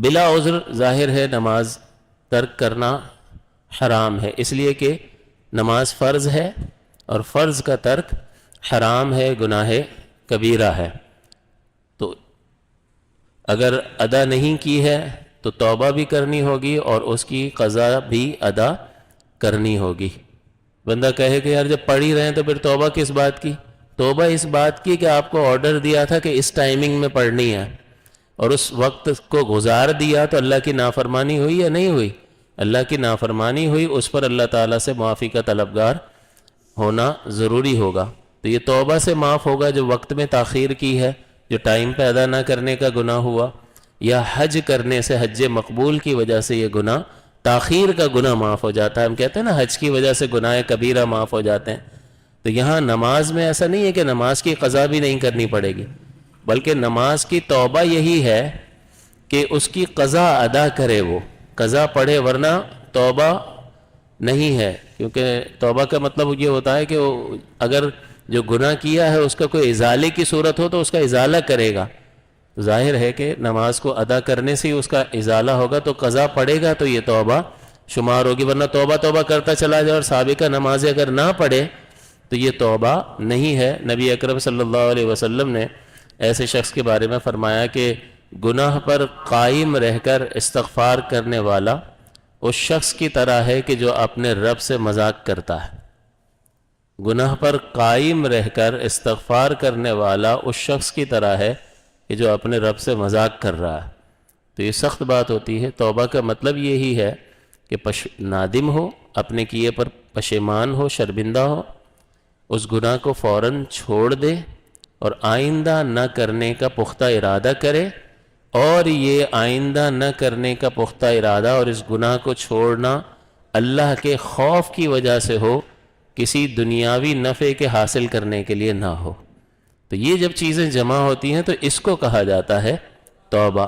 بلا عذر ظاہر ہے نماز ترک کرنا حرام ہے، اس لیے کہ نماز فرض ہے اور فرض کا ترک حرام ہے، گناہ کبیرہ ہے۔ تو اگر ادا نہیں کی ہے تو توبہ بھی کرنی ہوگی اور اس کی قضا بھی ادا کرنی ہوگی۔ بندہ کہے کہ یار جب پڑھ ہی رہے ہیں تو پھر توبہ کس بات کی؟ توبہ اس بات کی کہ آپ کو آرڈر دیا تھا کہ اس ٹائمنگ میں پڑھنی ہے، اور اس وقت کو گزار دیا تو اللہ کی نافرمانی ہوئی یا نہیں ہوئی؟ اللہ کی نافرمانی ہوئی، اس پر اللہ تعالیٰ سے معافی کا طلبگار ہونا ضروری ہوگا۔ تو یہ توبہ سے معاف ہوگا جو وقت میں تاخیر کی ہے، جو ٹائم پہ ادا نہ کرنے کا گناہ ہوا، یا حج کرنے سے حج مقبول کی وجہ سے یہ گناہ تاخیر کا گناہ معاف ہو جاتا ہے۔ ہم کہتے ہیں نا حج کی وجہ سے گناہ کبیرہ معاف ہو جاتے ہیں، تو یہاں نماز میں ایسا نہیں ہے کہ نماز کی قضا بھی نہیں کرنی پڑے گی، بلکہ نماز کی توبہ یہی ہے کہ اس کی قضا ادا کرے، وہ قضا پڑھے، ورنہ توبہ نہیں ہے۔ کیونکہ توبہ کا مطلب یہ ہوتا ہے کہ وہ اگر جو گناہ کیا ہے اس کا کوئی ازالے کی صورت ہو تو اس کا ازالہ کرے گا، ظاہر ہے کہ نماز کو ادا کرنے سے ہی اس کا ازالہ ہوگا، تو قضا پڑے گا تو یہ توبہ شمار ہوگی، ورنہ توبہ توبہ کرتا چلا جائے اور سابقہ نمازیں اگر نہ پڑھے تو یہ توبہ نہیں ہے۔ نبی اکرم صلی اللہ علیہ وسلم نے ایسے شخص کے بارے میں فرمایا کہ گناہ پر قائم رہ کر استغفار کرنے والا اس شخص کی طرح ہے کہ جو اپنے رب سے مذاق کرتا ہے۔ گناہ پر قائم رہ کر استغفار کرنے والا اس شخص کی طرح ہے کہ جو اپنے رب سے مذاق کر رہا ہے۔ تو یہ سخت بات ہوتی ہے۔ توبہ کا مطلب یہی ہے کہ نادم ہو، اپنے کیے پر پشیمان ہو، شرمندہ ہو، اس گناہ کو فوراً چھوڑ دے اور آئندہ نہ کرنے کا پختہ ارادہ کرے، اور یہ آئندہ نہ کرنے کا پختہ ارادہ اور اس گناہ کو چھوڑنا اللہ کے خوف کی وجہ سے ہو، کسی دنیاوی نفع کے حاصل کرنے کے لیے نہ ہو۔ تو یہ جب چیزیں جمع ہوتی ہیں تو اس کو کہا جاتا ہے توبہ۔